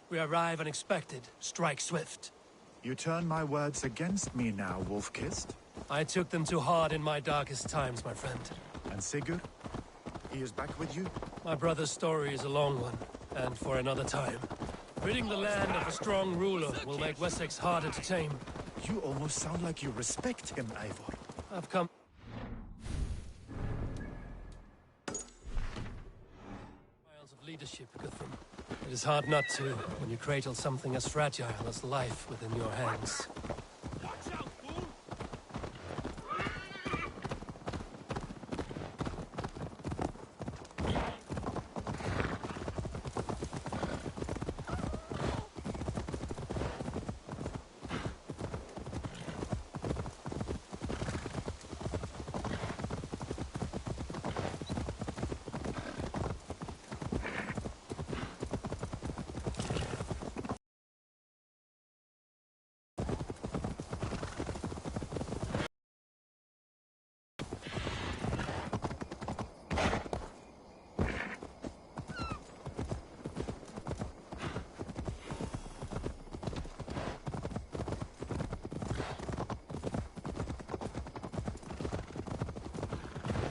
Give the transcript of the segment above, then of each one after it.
We arrive unexpected. Strike swift. You turn my words against me now, Wolf-Kissed? I took them too hard in my darkest times, my friend. And Sigurd? He is back with you? My brother's story is a long one, and for another time. Ridding the land of a strong ruler will make Wessex harder to tame. You almost sound like you respect him, Eivor. I've come... Trials of leadership, Guthrum. It is hard not to, when you cradle something as fragile as life within your hands. Watch out, fool!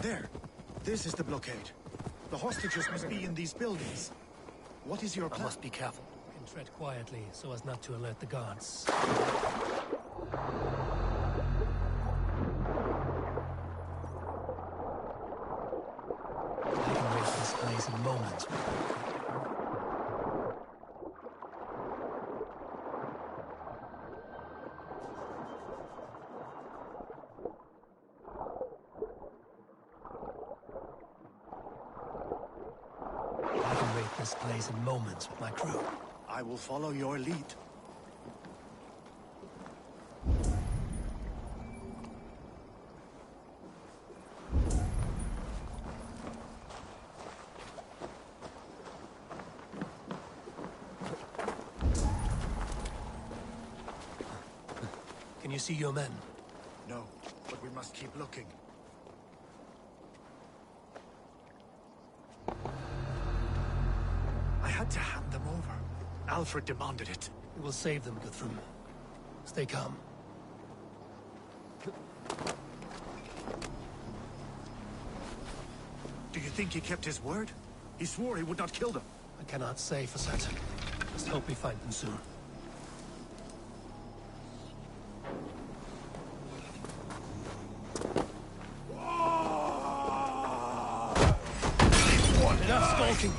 There. This is the blockade. The hostages must be in these buildings. What is your I plan? must be careful. And tread quietly so as not to alert the guards. I can reach this place in moments. This place in moments with my crew. I will follow your lead. Can you see your men? No, but we must keep looking. I had to hand them over. Alfred demanded it. We will save them, Guthrum. Stay calm. Do you think he kept his word? He swore he would not kill them. I cannot say for certain. Just hope we find them soon. Enough stalking!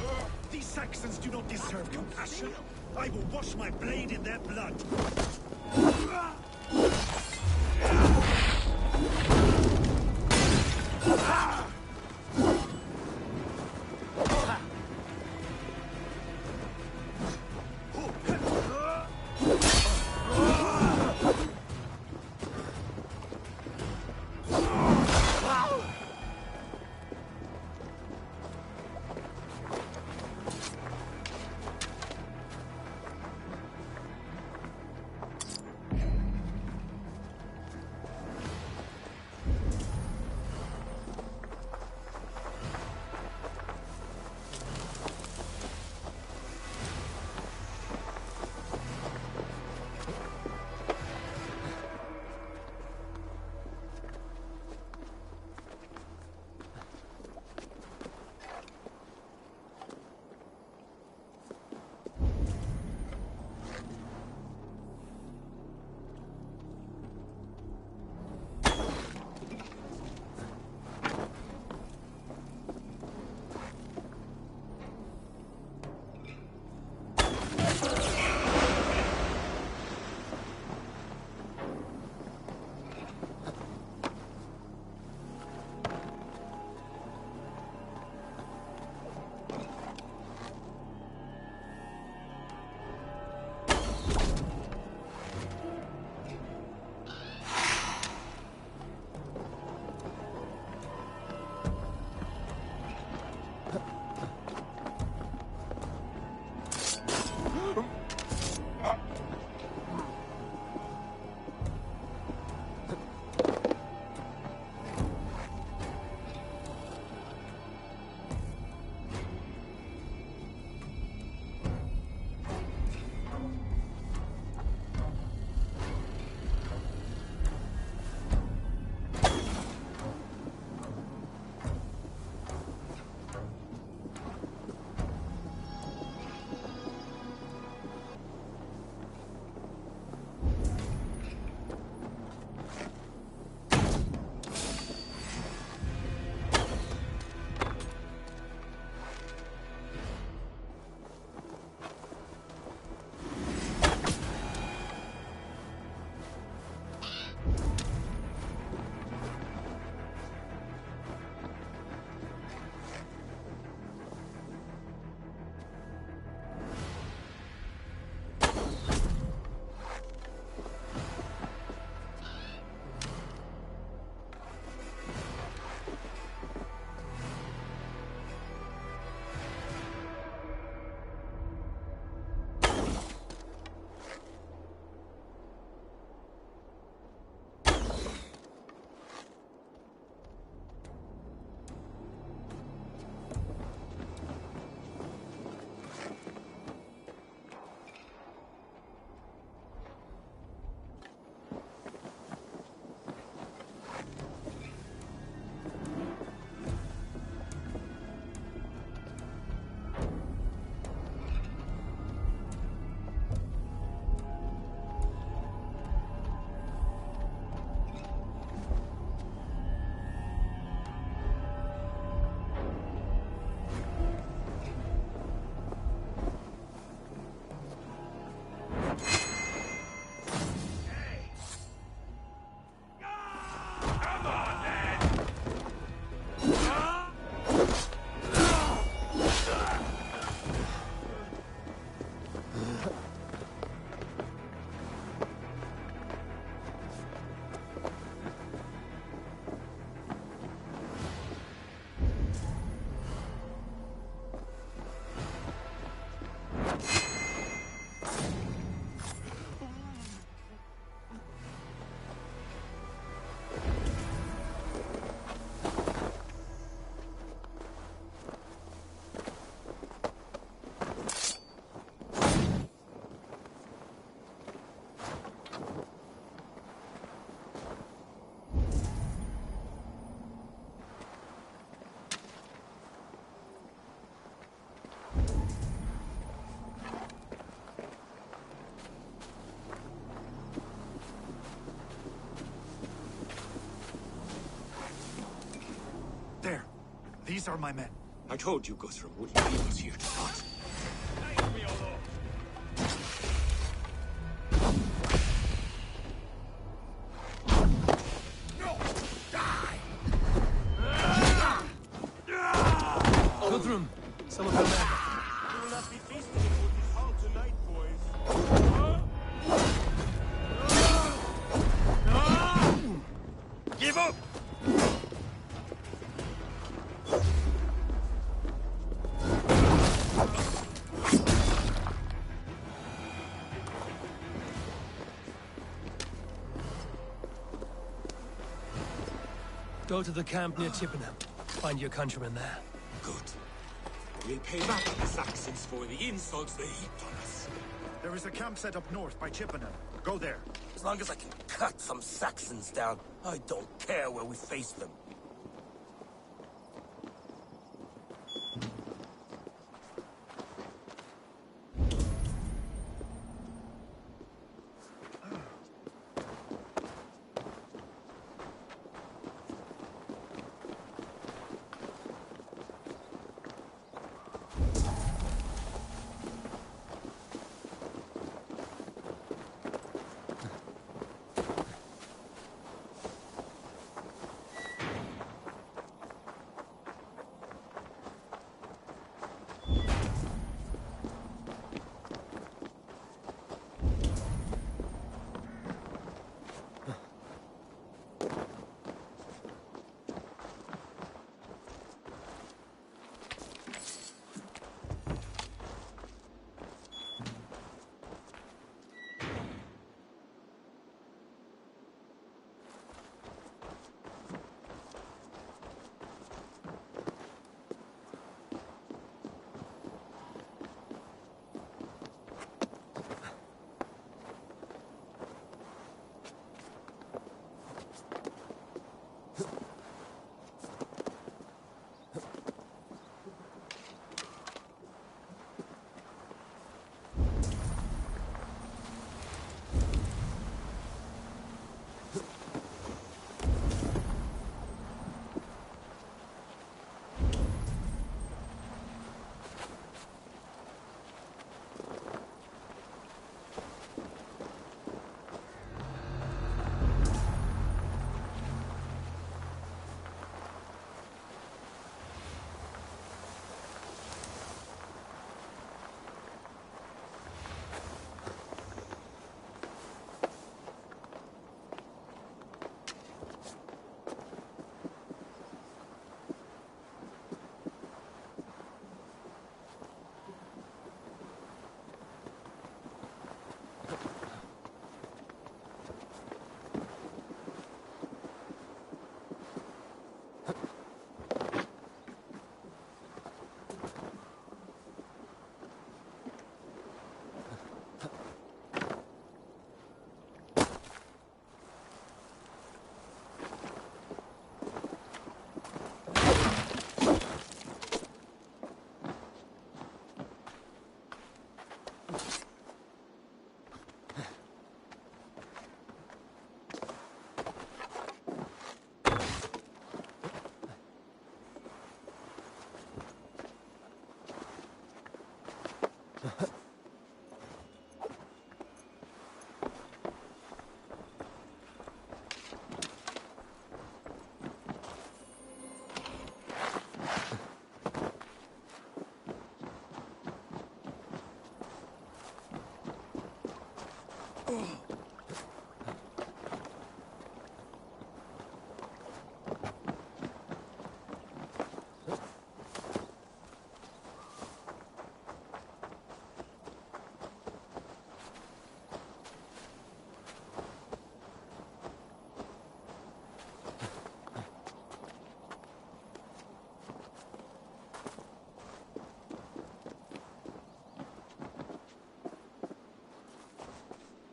These Saxons do not deserve compassion. I will wash my blade in their blood. There. These are my men. I told you Guthrum wouldn't leave us here to rot. Guthrum, some of your men. We will not be feasting in Wood's hall tonight, boys. Give up! Go to the camp near Chippenham. Find your countrymen there. Good. We'll pay back the Saxons for the insults they heaped on us. There is a camp set up north by Chippenham. Go there. As long as I can cut some Saxons down, I don't care where we face them.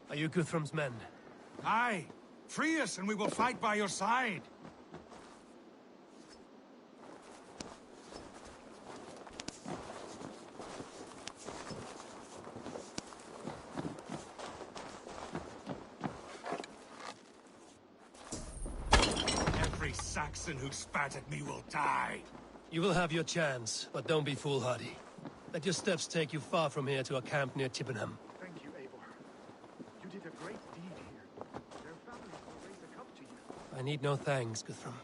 Are you Guthrum's men? Aye. Free us and we will fight by your side. Every Saxon who spat at me will die. You will have your chance, but don't be foolhardy. Let your steps take you far from here to a camp near Chippenham. Thank you, Eivor. You did a great deed here. Their families will raise a cup to you. I need no thanks, Guthrum.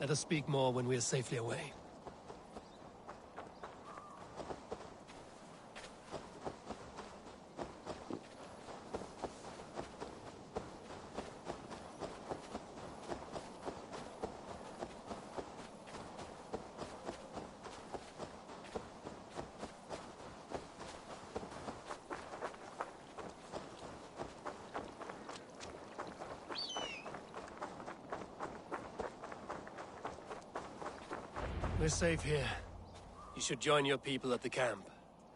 Let us speak more when we are safely away. We're safe here. You should join your people at the camp.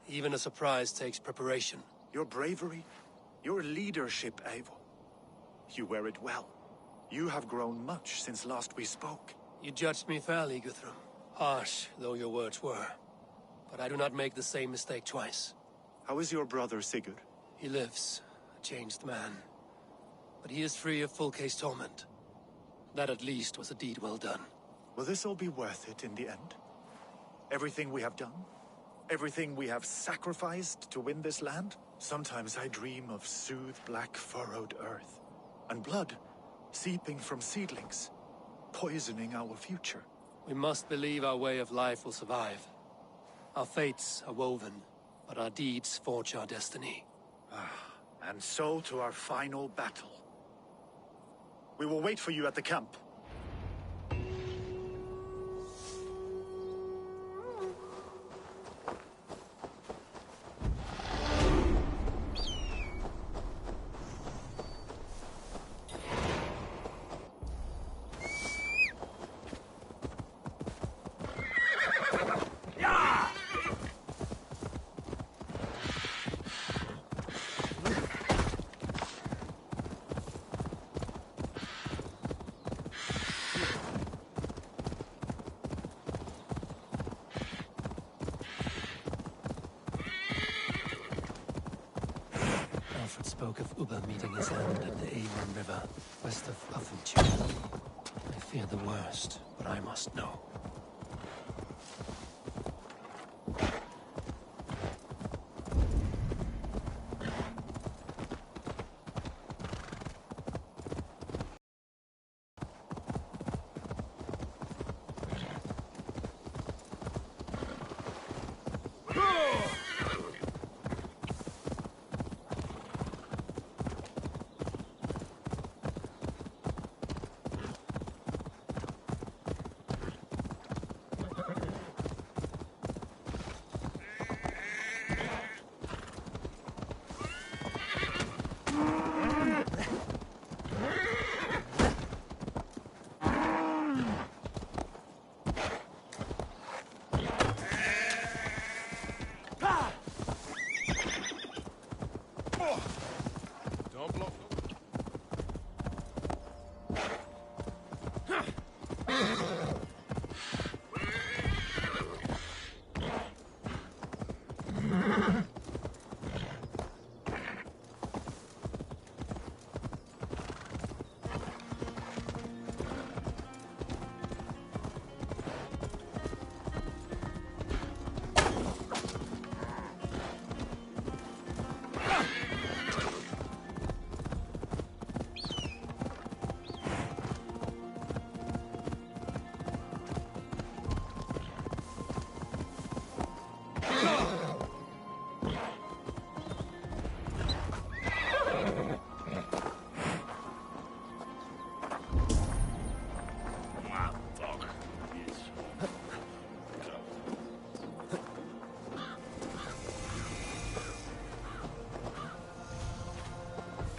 Even a surprise takes preparation. Your bravery, your leadership, Eivor. You wear it well. You have grown much since last we spoke. You judged me fairly, Guthrum. Harsh though your words were. But I do not make the same mistake twice. How is your brother, Sigurd? He lives, a changed man. But he is free of full case torment. That at least was a deed well done. Will this all be worth it in the end? Everything we have done? Everything we have sacrificed to win this land? Sometimes I dream of soothed black furrowed earth. And blood seeping from seedlings, poisoning our future. We must believe our way of life will survive. Our fates are woven, but our deeds forge our destiny. And so to our final battle. We will wait for you at the camp. Alfred spoke of Ubba meeting his end at the Avon River, west of Uffenture. I fear the worst, but I must know.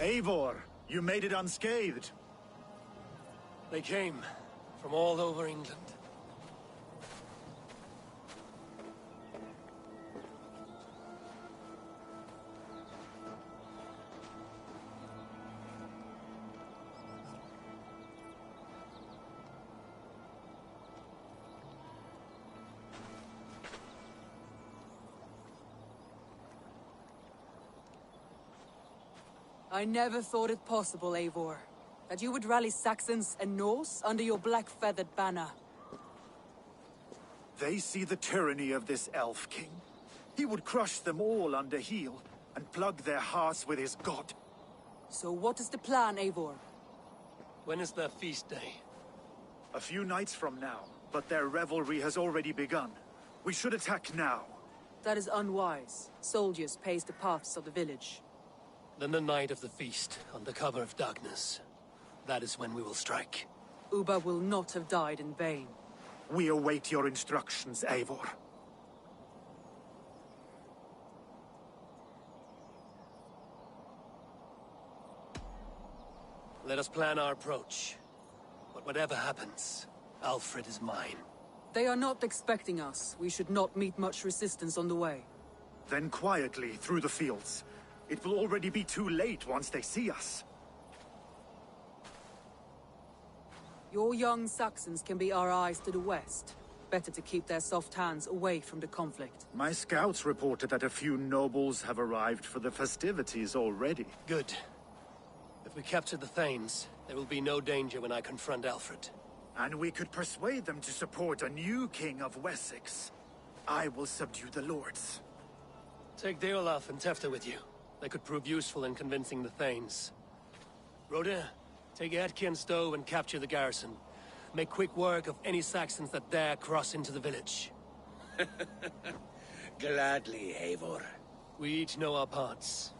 Eivor, you made it unscathed. They came from all over England. I never thought it possible, Eivor, that you would rally Saxons and Norse under your black-feathered banner. They see the tyranny of this elf king. He would crush them all under heel and plug their hearts with his god. So what is the plan, Eivor? When is their feast day? A few nights from now, but their revelry has already begun. We should attack now. That is unwise. Soldiers pace the paths of the village. Then the night of the feast, under cover of darkness. That is when we will strike. Uba will not have died in vain. We await your instructions, Eivor. Let us plan our approach. But whatever happens, Alfred is mine. They are not expecting us. We should not meet much resistance on the way. Then quietly through the fields. It will already be too late once they see us. Your young Saxons can be our eyes to the west. Better to keep their soft hands away from the conflict. My scouts reported that a few nobles have arrived for the festivities already. Good. If we capture the Thanes, there will be no danger when I confront Alfred. And we could persuade them to support a new king of Wessex. I will subdue the lords. Take Deolaf and Tefta with you. They could prove useful in convincing the Thanes. Rhoda, take Edki and Stowe and capture the garrison. Make quick work of any Saxons that dare cross into the village. Gladly, Eivor. We each know our parts.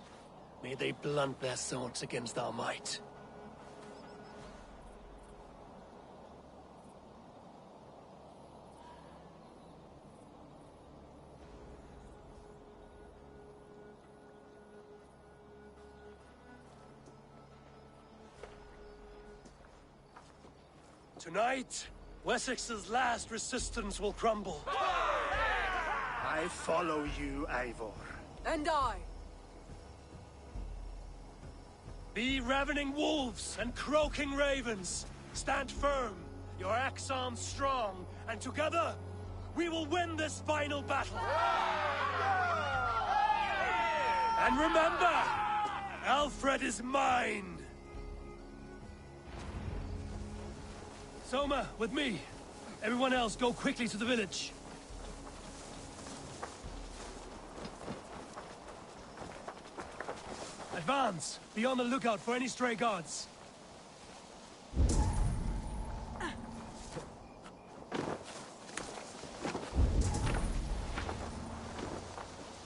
May they blunt their swords against our might. Tonight, Wessex's last resistance will crumble. I follow you, Eivor. And I! Be ravening wolves and croaking ravens. Stand firm, your axe arms strong, and together, we will win this final battle. And remember, Alfred is mine. Soma, with me. Everyone else, go quickly to the village. Advance! Be on the lookout for any stray guards.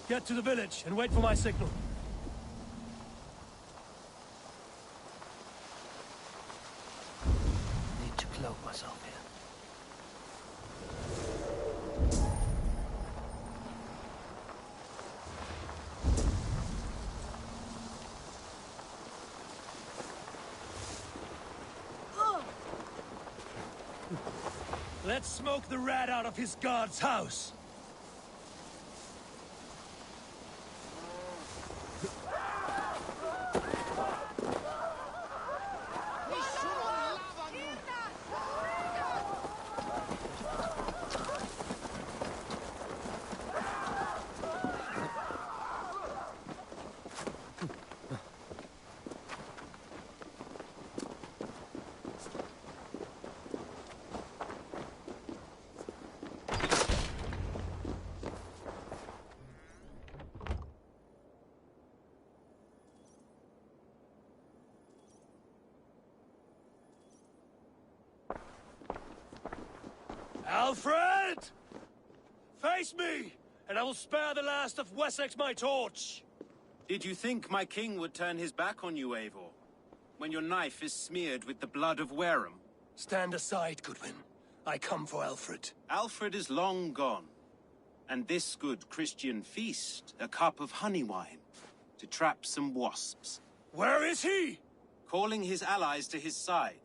Get to the village and wait for my signal. Need to cloak myself here. Let's smoke the rat out of his guard's house. Alfred! Face me, and I will spare the last of Wessex my torch! Did you think my king would turn his back on you, Eivor? When your knife is smeared with the blood of Wareham? Stand aside, Goodwin. I come for Alfred. Alfred is long gone. And this good Christian feast, a cup of honey wine, to trap some wasps. Where is he? Calling his allies to his side.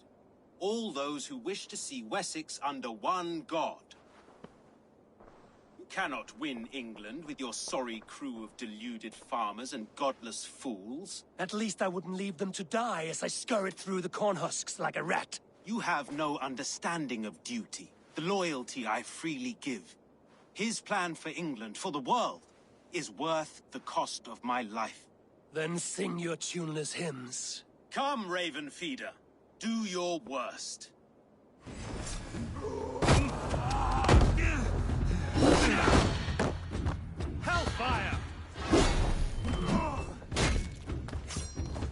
All those who wish to see Wessex under one god. You cannot win England with your sorry crew of deluded farmers and godless fools. At least I wouldn't leave them to die as I scurried through the corn husks like a rat. You have no understanding of duty, the loyalty I freely give. His plan for England, for the world, is worth the cost of my life. Then sing your tuneless hymns. Come, Raven Feeder. Do your worst. Hellfire!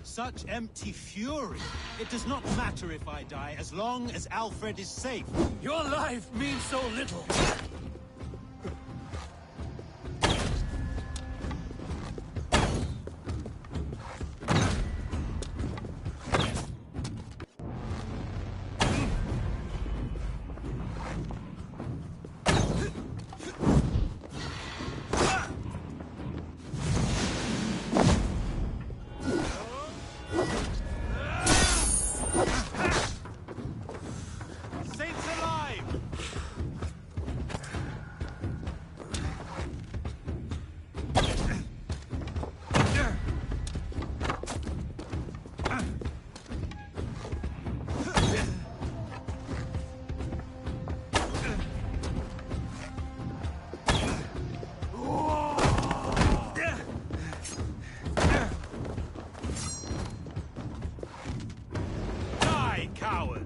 Such empty fury. It does not matter if I die, as long as Alfred is safe. Your life means so little. Saints alive! Die, coward!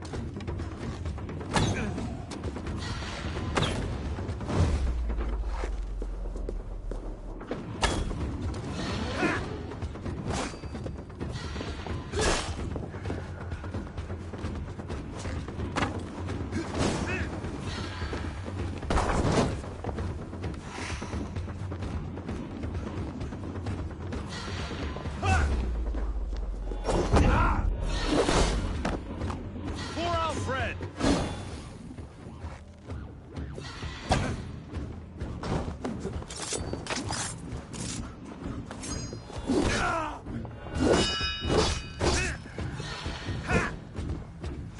For Alfred!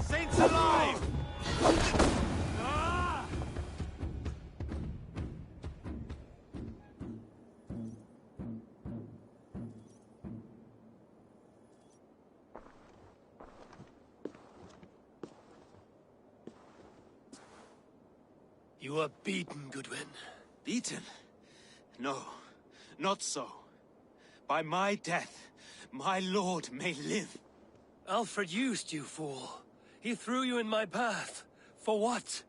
Saints alive! You are beaten, Goodwin. Beaten? No, not so. By my death, my lord may live. Alfred used you, fool. He threw you in my path. For what?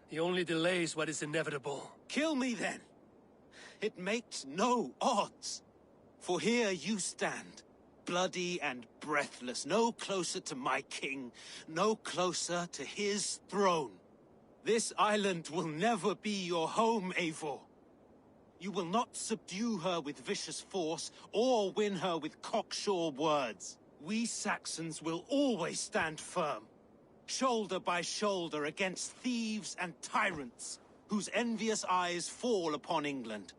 He only delays what is inevitable. Kill me then. It makes no odds. For here you stand, bloody and breathless, no closer to my king, no closer to his throne. This island will never be your home, Eivor. You will not subdue her with vicious force, or win her with cocksure words. We Saxons will always stand firm, shoulder by shoulder against thieves and tyrants, whose envious eyes fall upon England.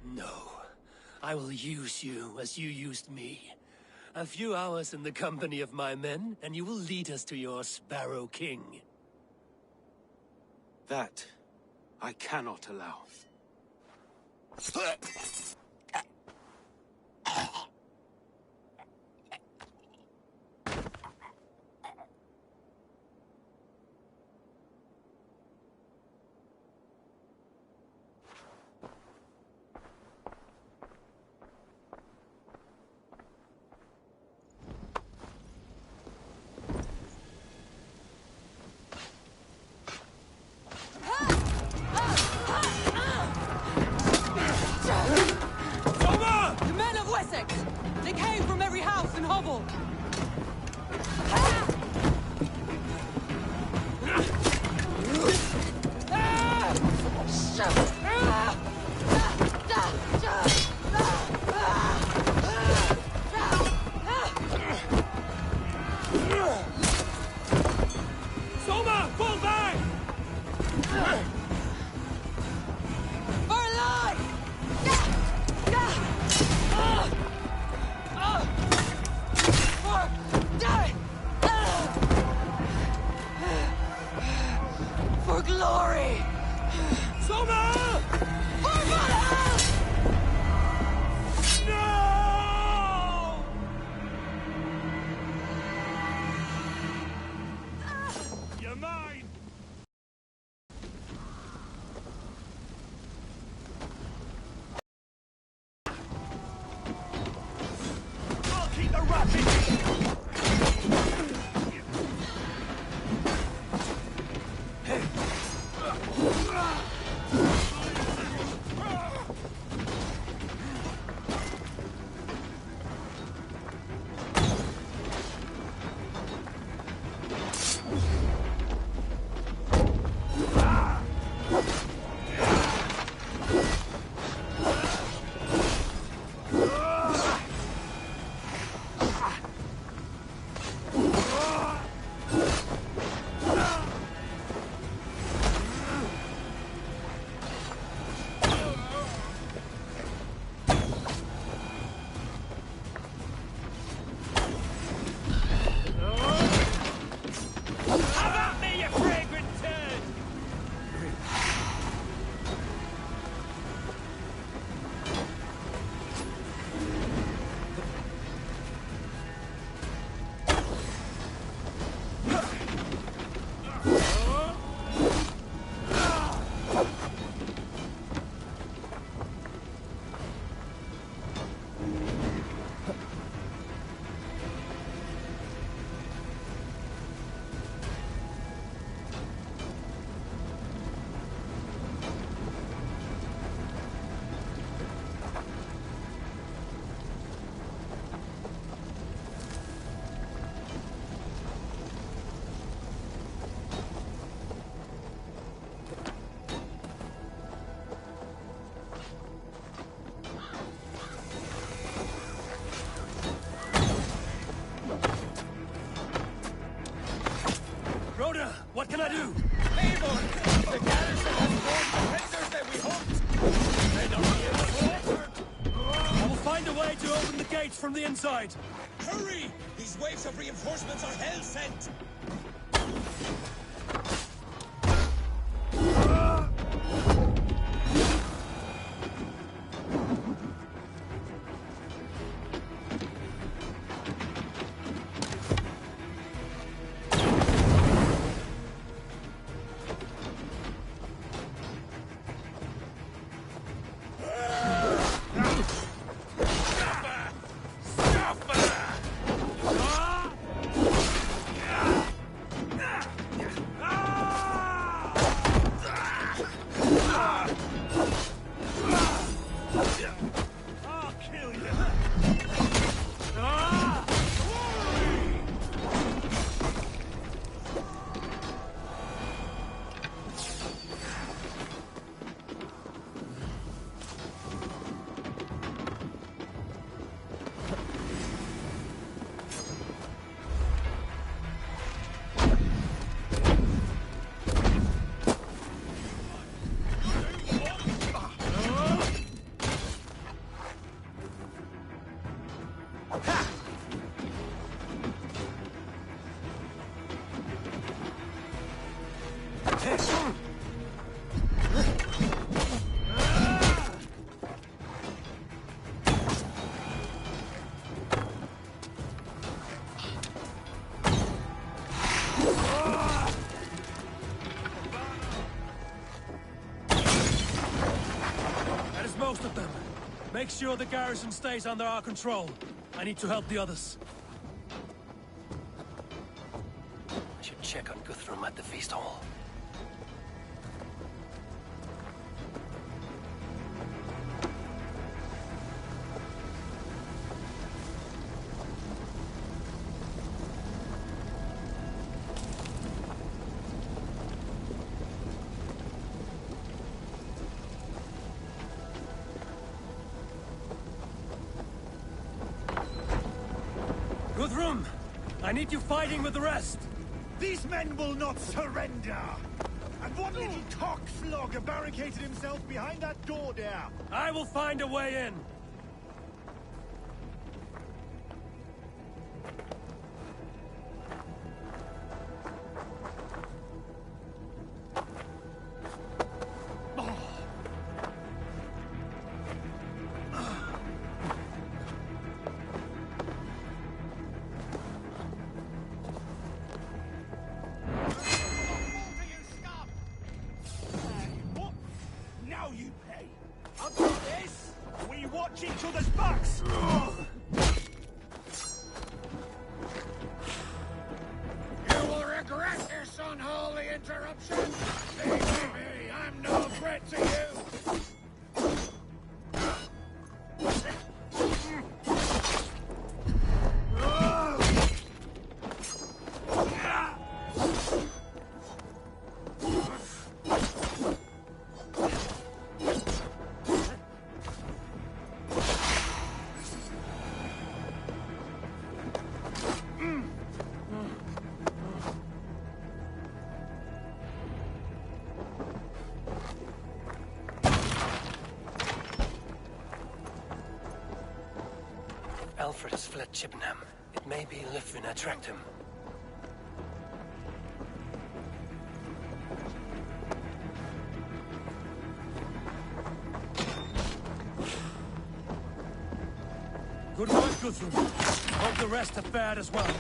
No. I will use you as you used me. A few hours in the company of my men, and you will lead us to your Sparrow King. That I cannot allow. The men of Wessex! They came from every house and hovel! Soma, fall back! For glory! Soma! For Valhalla! No! You're mine! I'll keep the rapid! About me, you fragrant turd! Rhoda, what can I do? The garrison has more defenders than we hoped! They don't I will find a way to open the gates from the inside. Hurry! These waves of reinforcements are hell-sent! I'll kill you! That is most of them. Make sure the garrison stays under our control. I need to help the others. I should check on Guthrum at the feast hall. Guthrum! I need you fighting with the rest! These men will not surrender! And one little cockflogger barricaded himself behind that door there! I will find a way in! Watch each other's backs! You will regret this unholy interruption! Leave me! I'm no threat to you! Alfred has fled Chippenham. It may be Lythvin tracked him. Good work, Guthrum. Hope the rest have fared as well.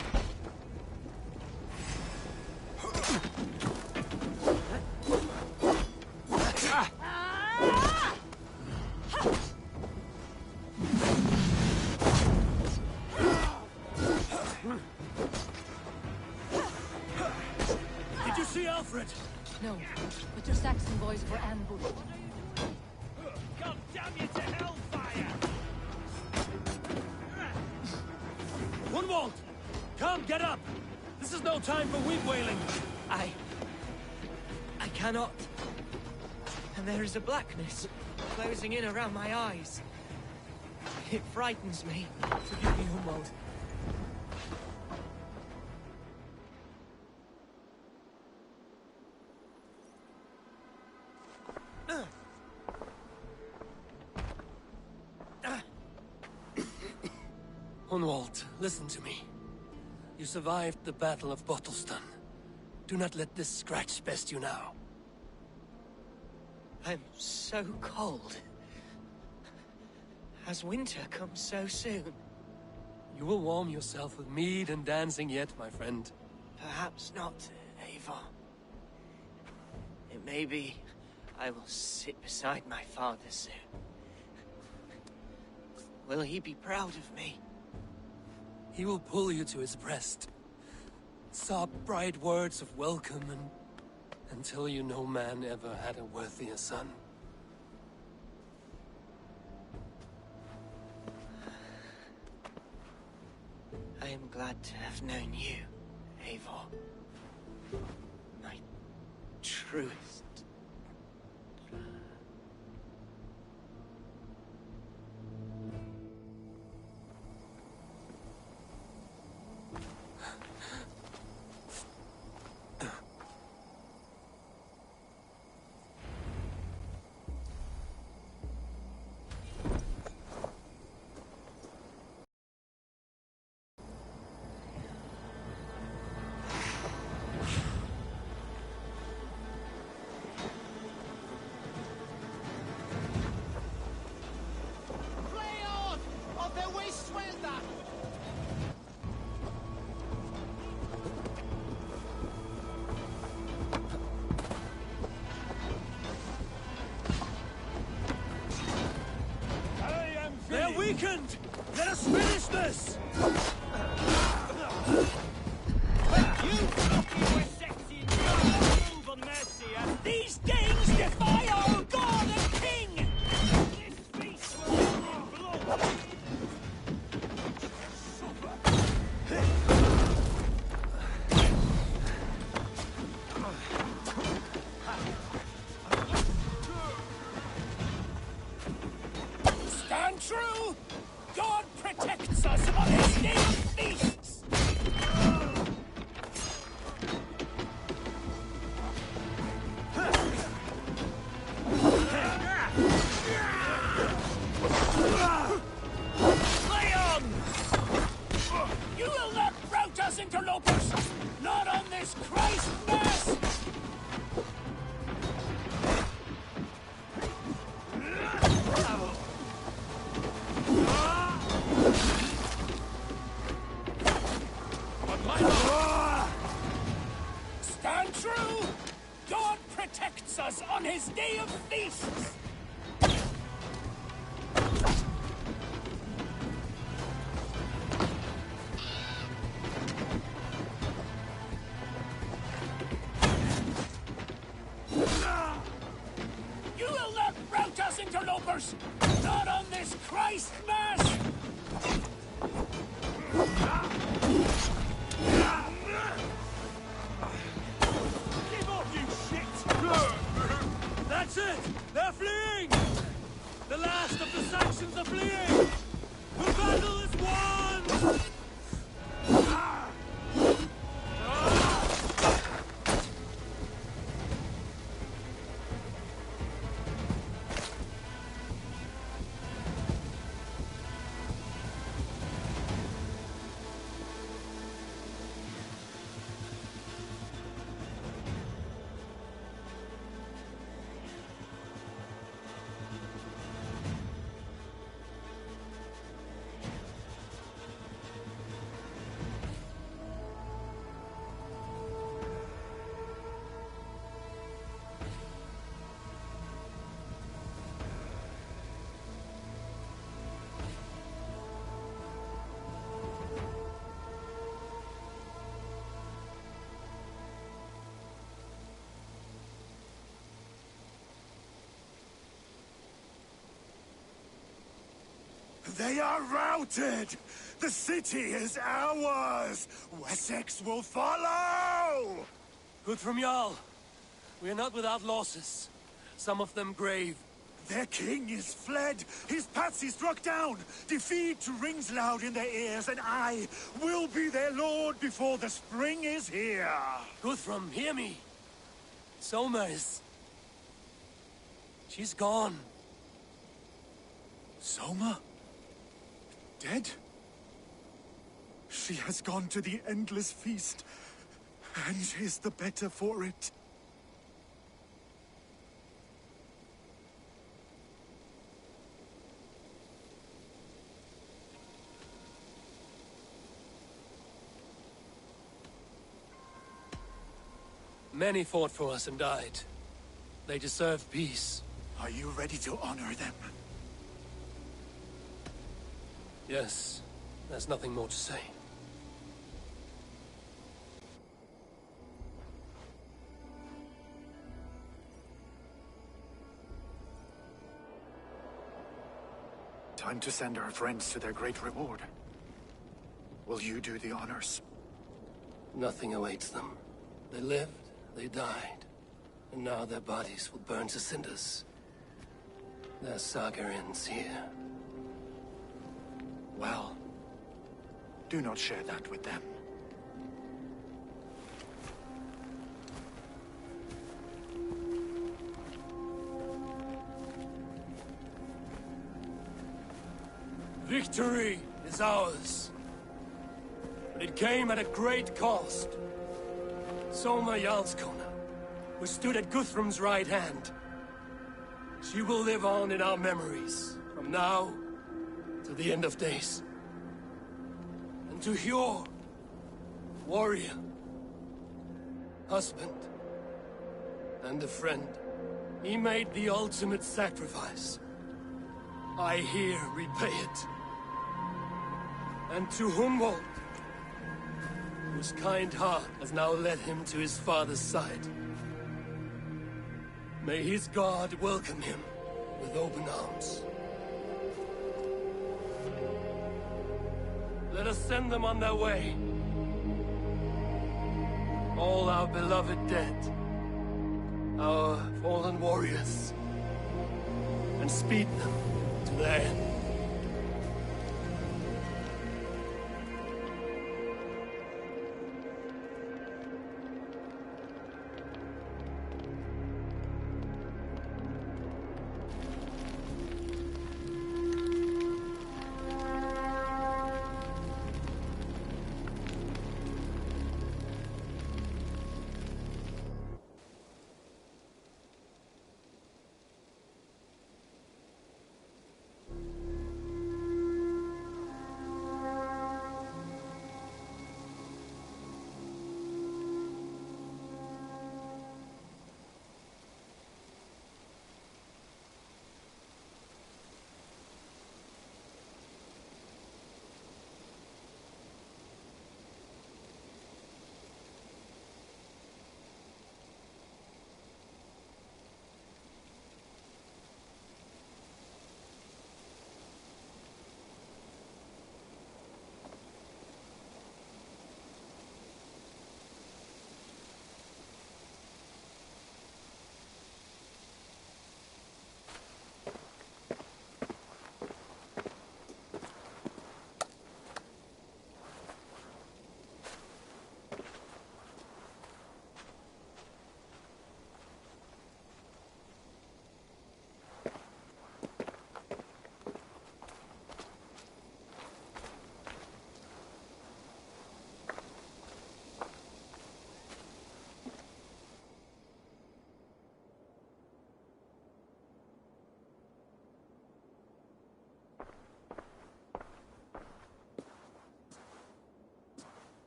Did you see Alfred? No, but your Saxon boys were ambushed. God damn you to hellfire! Gunwald! Come, get up! This is no time for weep wailing! I cannot. And there is a blackness closing in around my eyes. It frightens me. Forgive me, Humboldt. Hunwald, listen to me. You survived the Battle of Bottleston. Do not let this scratch best you now. I'm so cold. Has winter come so soon? You will warm yourself with mead and dancing yet, my friend. Perhaps not, Eivor. It may be I will sit beside my father soon. Will he be proud of me? He will pull you to his breast. Sob bright words of welcome until you no man ever had a worthier son. I am glad to have known you, Eivor. My truest. They're weakened! Let us finish this! These things defy our god and king! This feast will end in blood! Stand true! God protects us on his day of feasts! You will not rout us, interlopers! Not on this Christ Mass! Stand true! God protects us on his day of feasts! yours! Not on this Christ mass! Give off, you shit! That's it! They're fleeing! The last of the Saxons are fleeing! The battle is won! They are routed! The city is ours! Wessex will follow! Good from Jarl. We are not without losses. Some of them grave. Their king is fled! His patsy struck down! Defeat rings loud in their ears, and I will be their lord before the spring is here! Guthrum, hear me. Soma is... she's gone. Soma? Dead? She has gone to the endless feast, and is the better for it. Many fought for us and died. They deserve peace. Are you ready to honor them? Yes, there's nothing more to say. Time to send our friends to their great reward. Will you do the honors? Nothing awaits them. They lived, they died, and now their bodies will burn to cinders. Their saga ends here. Well, do not share that with them. Victory is ours. But it came at a great cost. Soma Jarlskona, who stood at Guthrum's right hand. She will live on in our memories, from now to the end of days. And to Hjor, warrior, husband, and a friend, he made the ultimate sacrifice. I here repay it. And to Humboldt, whose kind heart has now led him to his father's side. May his God welcome him with open arms. Let us send them on their way. All our beloved dead, our fallen warriors, and speed them to their end.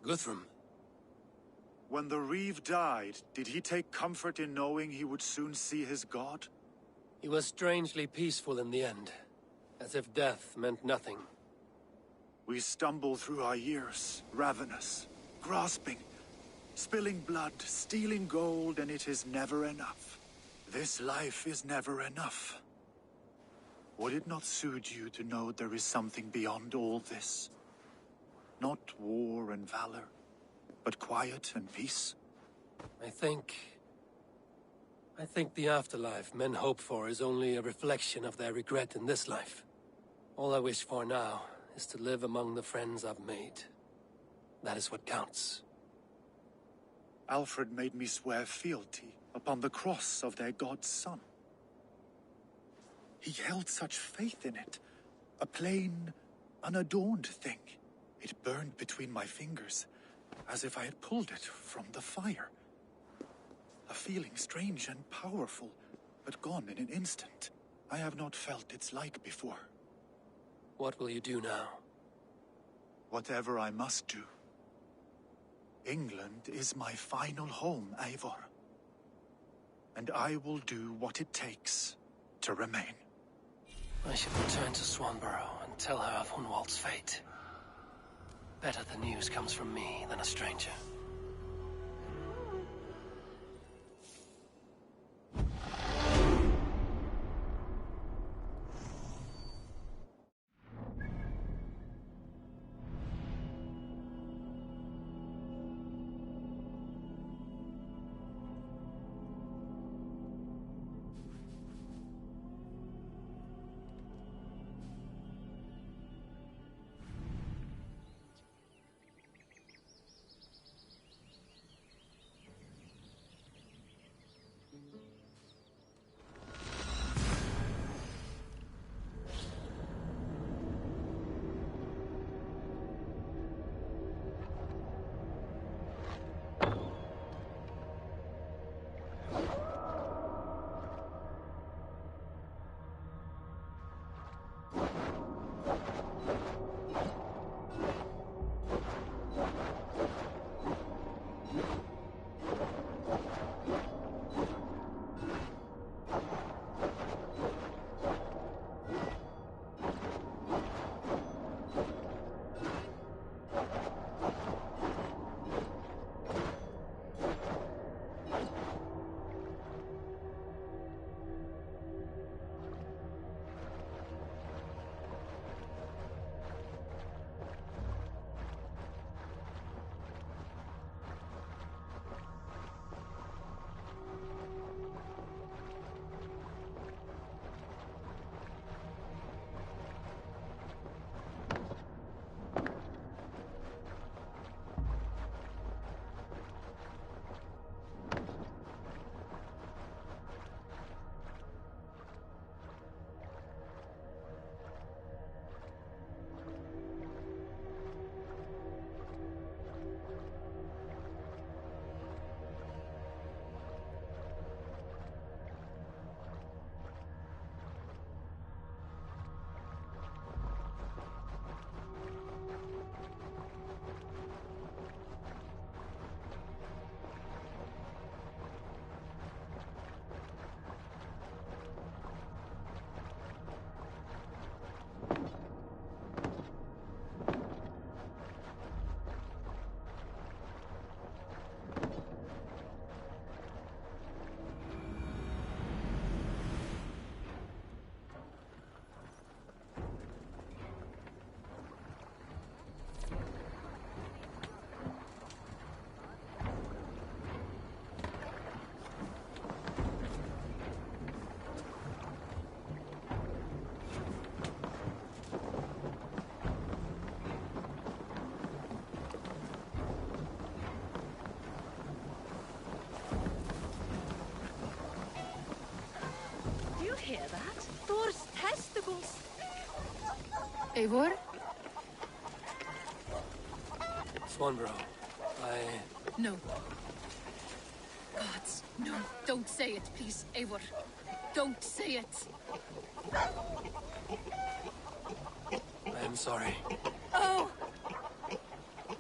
Guthrum. When the Reeve died, did he take comfort in knowing he would soon see his god? He was strangely peaceful in the end, as if death meant nothing. We stumble through our years, ravenous, grasping, spilling blood, stealing gold, and it is never enough. This life is never enough. Would it not soothe you to know there is something beyond all this? Not war and valor, but quiet and peace? I think the afterlife men hope for is only a reflection of their regret in this life. All I wish for now is to live among the friends I've made. That is what counts. Alfred made me swear fealty upon the cross of their god's son. He held such faith in it, a plain, unadorned thing. It burned between my fingers, as if I had pulled it from the fire. A feeling strange and powerful, but gone in an instant. I have not felt its like before. What will you do now? Whatever I must do. England is my final home, Eivor. And I will do what it takes to remain. I should return to Swanborough and tell her of Hunwald's fate. Better the news comes from me than a stranger. Hear that? Thor's testicles! Eivor? Swanborough, No. Gods, no. Don't say it, please, Eivor. Don't say it. I am sorry. Oh!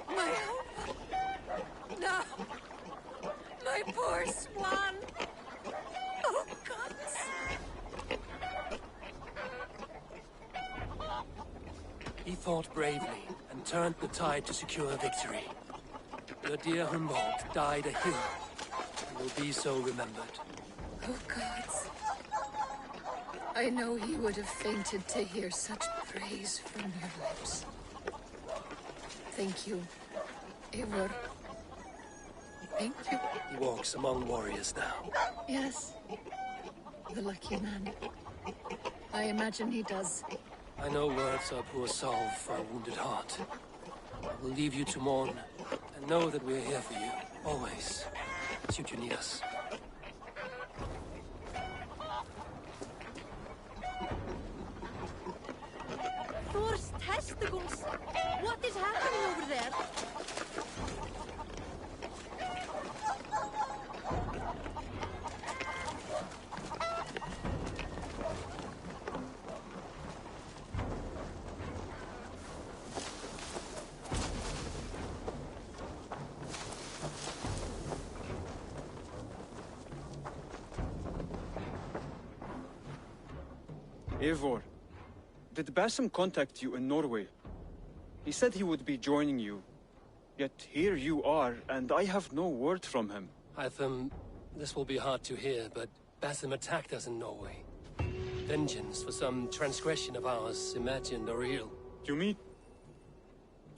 My hope! Poor Swan! Oh, gods! He fought bravely and turned the tide to secure victory. Your dear Humboldt died a hero and will be so remembered. Oh, gods. I know he would have fainted to hear such praise from your lips. Thank you, Eivor. Thank you. He walks among warriors now. Yes, the lucky man. I imagine he does. I know words are poor salve for a wounded heart. I will leave you to mourn, and know that we're here for you, always, should you need us. Thor's testicles! What is happening over there? Eivor, did Basim contact you in Norway? He said he would be joining you. Yet here you are, and I have no word from him. Hytham, this will be hard to hear, but Basim attacked us in Norway. Vengeance for some transgression of ours, imagined or real. You mean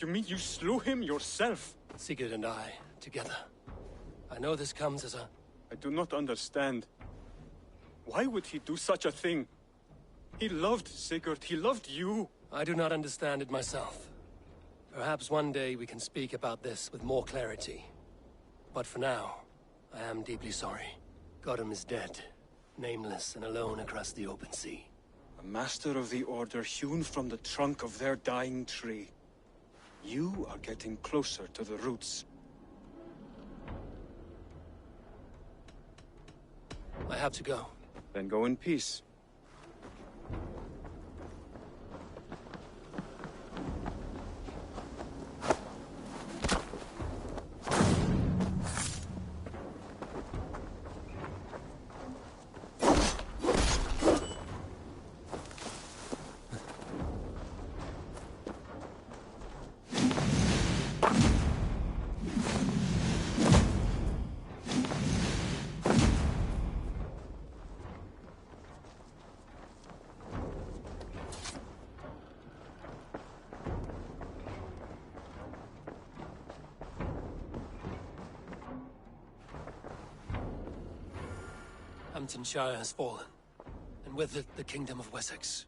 you slew him yourself? Sigurd and I, together. I know this comes as a... I do not understand. Why would he do such a thing? He loved Sigurd, he loved you. I do not understand it myself. Perhaps one day we can speak about this with more clarity. But for now, I am deeply sorry. Godham is dead, nameless and alone across the open sea. A master of the Order hewn from the trunk of their dying tree. You are getting closer to the roots. I have to go. Then go in peace. Hamptonshire has fallen, and with it the Kingdom of Wessex.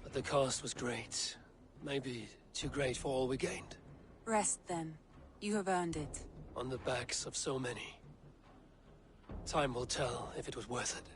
But the cost was great. Maybe too great for all we gained. Rest then. You have earned it. On the backs of so many. Time will tell if it was worth it.